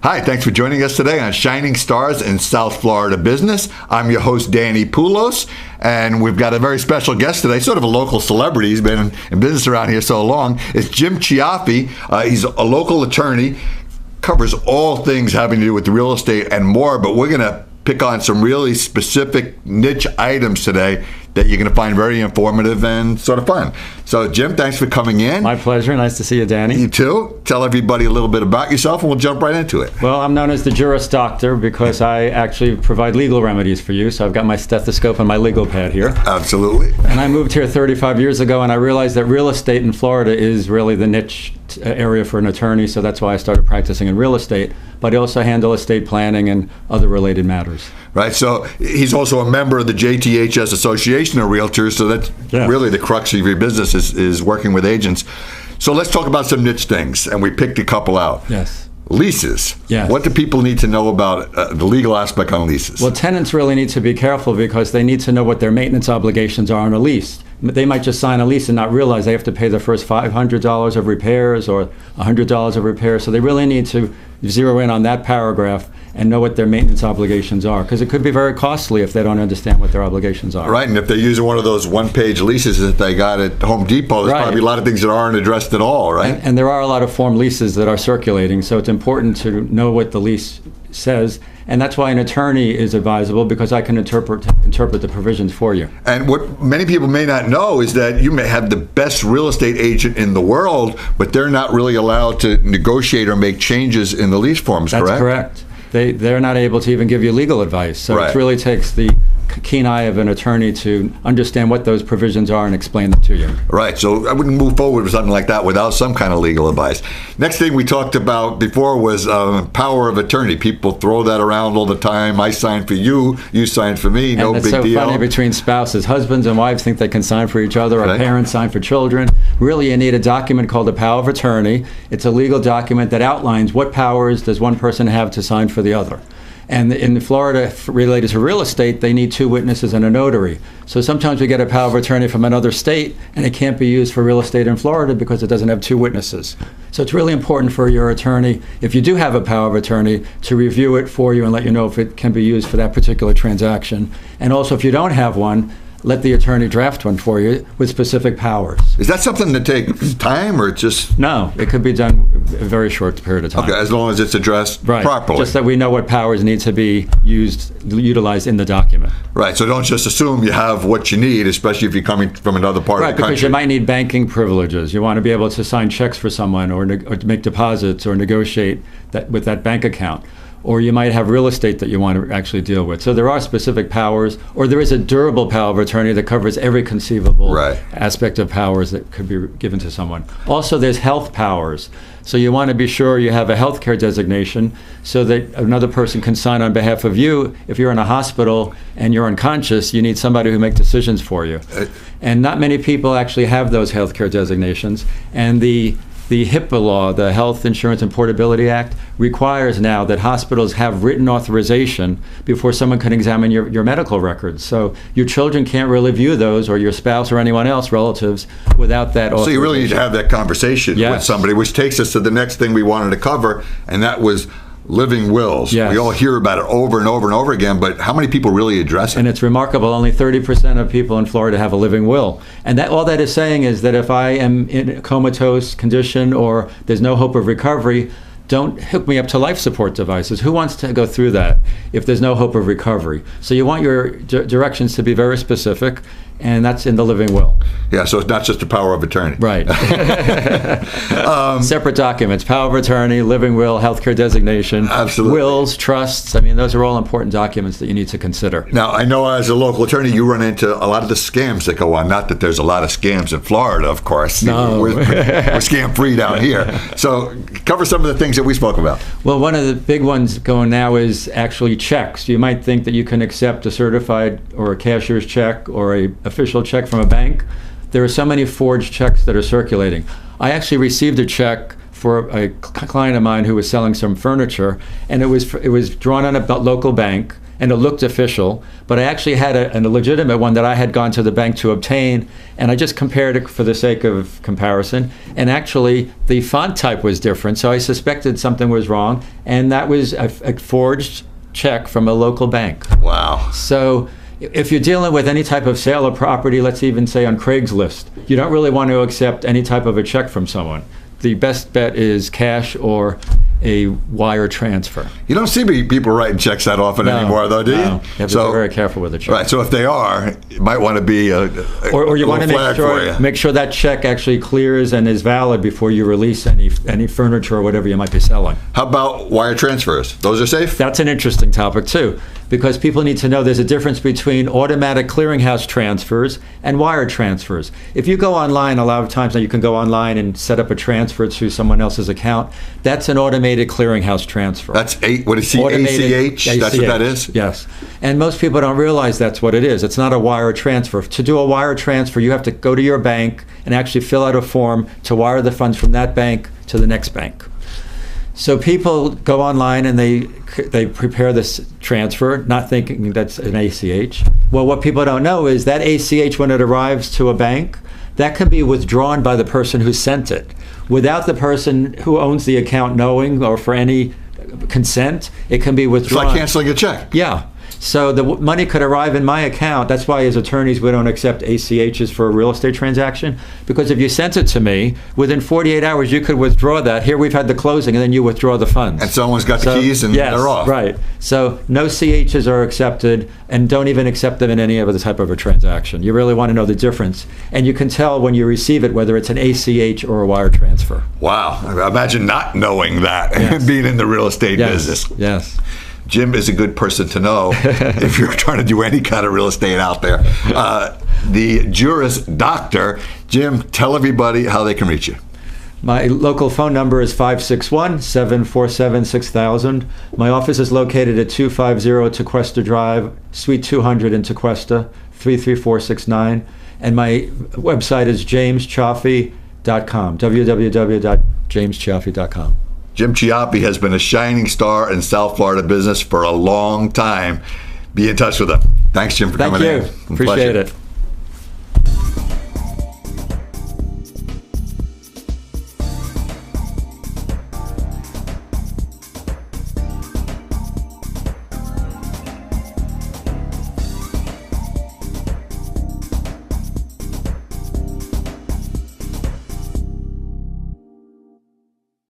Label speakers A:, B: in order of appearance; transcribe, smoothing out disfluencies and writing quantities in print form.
A: Hi, thanks for joining us today on Shining Stars in South Florida Business. I'm your host, Danny Poulos, and we've got a very special guest today, sort of a local celebrity. He's been in business around here so long. It's Jim Cioffi. He's a local attorney, covers all things having to do with real estate and more, but we're going to pick on some really specific niche items today that you're going to find very informative and sort of fun. So, Jim, thanks for coming in.
B: My pleasure. Nice to see you, Danny.
A: You too. Tell everybody a little bit about yourself, and we'll jump right into it.
B: Well, I'm known as the Juris Doctor because I actually provide legal remedies for you. So I've got my stethoscope and my legal pad here.
A: Absolutely.
B: And I moved here 35 years ago, and I realized that real estate in Florida is really the niche area for an attorney. So that's why I started practicing in real estate. But I also handle estate planning and other related matters.
A: Right. So he's also a member of the JTHS Association of Realtors. So that's really the crux of your business is working with agents. So let's talk about some niche things. And we picked a couple out.
B: Yes.
A: Leases.
B: Yes.
A: What do people need to know about the legal aspect on leases?
B: Well, tenants really need to be careful because they need to know what their maintenance obligations are on a lease. They might just sign a lease and not realize they have to pay the first $500 of repairs or $100 of repairs. So they really need to zero in on that paragraph and know what their maintenance obligations are, because it could be very costly if they don't understand what their obligations are.
A: Right, and if they're using one of those one-page leases that they got at Home Depot, there's probably a lot of things that aren't addressed at all, right?
B: And there are a lot of form leases that are circulating, so it's important to know what the lease says, and that's why an attorney is advisable, because I can interpret the provisions for you.
A: And what many people may not know is that you may have the best real estate agent in the world, but they're not really allowed to negotiate or make changes in the lease forms, correct?
B: That's correct. They're not able to even give you legal advice. So it really takes the keen eye of an attorney to understand what those provisions are and explain them to you.
A: Right. So I wouldn't move forward with something like that without some kind of legal advice. Next thing we talked about before was power of attorney. People throw that around all the time. I signed for you, you signed for me, no big deal.
B: And it's so funny between spouses. Husbands and wives think they can sign for each other, or parents sign for children. Really, you need a document called a power of attorney. It's a legal document that outlines what powers does one person have to sign for the other. And in Florida, related to real estate, they need two witnesses and a notary. So sometimes we get a power of attorney from another state, and it can't be used for real estate in Florida because it doesn't have two witnesses. So it's really important for your attorney, if you do have a power of attorney, to review it for you and let you know if it can be used for that particular transaction. And also, if you don't have one, let the attorney draft one for you with specific powers.
A: Is that something that takes time, or just...
B: No, it could be done in a very short period of time.
A: Okay, as long as it's addressed properly.
B: Just that we know what powers need to be utilized in the document.
A: Right, so don't just assume you have what you need, especially if you're coming from another part of the country.
B: Right, because you might need banking privileges. You want to be able to sign checks for someone or to make deposits or negotiate with that bank account. Or you might have real estate that you want to actually deal with. So there are specific powers, or there is a durable power of attorney that covers every conceivable aspect of powers that could be given to someone. Also, there's health powers. So you want to be sure you have a healthcare designation so that another person can sign on behalf of you. If you're in a hospital and you're unconscious, you need somebody who makes decisions for you. And not many people actually have those healthcare designations. And the HIPAA law, the Health Insurance and Portability Act, requires now that hospitals have written authorization before someone can examine your medical records. So your children can't really view those, or your spouse or anyone else, relatives, without that authorization.
A: So you really need to have that conversation with somebody, which takes us to the next thing we wanted to cover, and that was living wills.
B: Yes.
A: We all hear about it over and over and over again, but how many people really address it?
B: And it's remarkable. Only 30% of people in Florida have a living will. And all that is saying is that if I am in a comatose condition or there's no hope of recovery, don't hook me up to life support devices. Who wants to go through that if there's no hope of recovery? So you want your directions to be very specific, and that's in the living will.
A: Yeah, so it's not just a power of attorney.
B: Right. Separate documents, power of attorney, living will, healthcare designation, wills, trusts. I mean, those are all important documents that you need to consider.
A: Now, I know as a local attorney, you run into a lot of the scams that go on. Not that there's a lot of scams in Florida, of course.
B: No.
A: We're scam-free down here. So cover some of the things that we spoke about.
B: Well, one of the big ones going now is actually checks. You might think that you can accept a certified or a cashier's check or a official check from a bank. There are so many forged checks that are circulating. I actually received a check for a client of mine who was selling some furniture, and it was drawn on a local bank, and it looked official, but I actually had a legitimate one that I had gone to the bank to obtain, and I just compared it for the sake of comparison, and actually the font type was different, so I suspected something was wrong, and that was a forged check from a local bank.
A: Wow.
B: So if you're dealing with any type of sale of property, let's even say on Craigslist, you don't really want to accept any type of a check from someone. The best bet is cash or a wire transfer.
A: You don't see people writing checks that often anymore, though, do you?
B: No. You have to be very careful with a check.
A: Right. So if they are, you might want to be
B: or you want to make sure that check actually clears and is valid before you release any furniture or whatever you might be selling.
A: How about wire transfers? Those are safe?
B: That's an interesting topic too, because people need to know there's a difference between automatic clearinghouse transfers and wire transfers. If you go online, a lot of times now you can go online and set up a transfer to someone else's account. That's an automated clearinghouse transfer.
A: That's what is ACH? That's what that is?
B: Yes. And most people don't realize that's what it is. It's not a wire transfer. To do a wire transfer, you have to go to your bank and actually fill out a form to wire the funds from that bank to the next bank. So people go online and they prepare this transfer, not thinking that's an ACH. Well, what people don't know is that ACH, when it arrives to a bank, that can be withdrawn by the person who sent it. Without the person who owns the account knowing, or for any consent, it can be withdrawn.
A: It's like canceling a check.
B: Yeah. So the money could arrive in my account. That's why, as attorneys, we don't accept ACHs for a real estate transaction. Because if you sent it to me, within 48 hours, you could withdraw that. Here we've had the closing, and then you withdraw the funds.
A: And someone's got the keys, and they're off.
B: Right. So no CHs are accepted, and don't even accept them in any other type of a transaction. You really want to know the difference. And you can tell when you receive it whether it's an ACH or a wire transfer.
A: Wow. Imagine not knowing that and being in the real estate business.
B: Yes.
A: Jim is a good person to know if you're trying to do any kind of real estate out there. The Juris Doctor. Jim, tell everybody how they can reach you.
B: My local phone number is 561-747-6000. My office is located at 250 Tequesta Drive, Suite 200 in Tequesta, 33469. And my website is jamescioffi.com, www.jamescioffi.com.
A: Jim Cioffi has been a shining star in South Florida business for a long time. Be in touch with him. Thanks, Jim, for coming in.
B: Thank you. Appreciate it.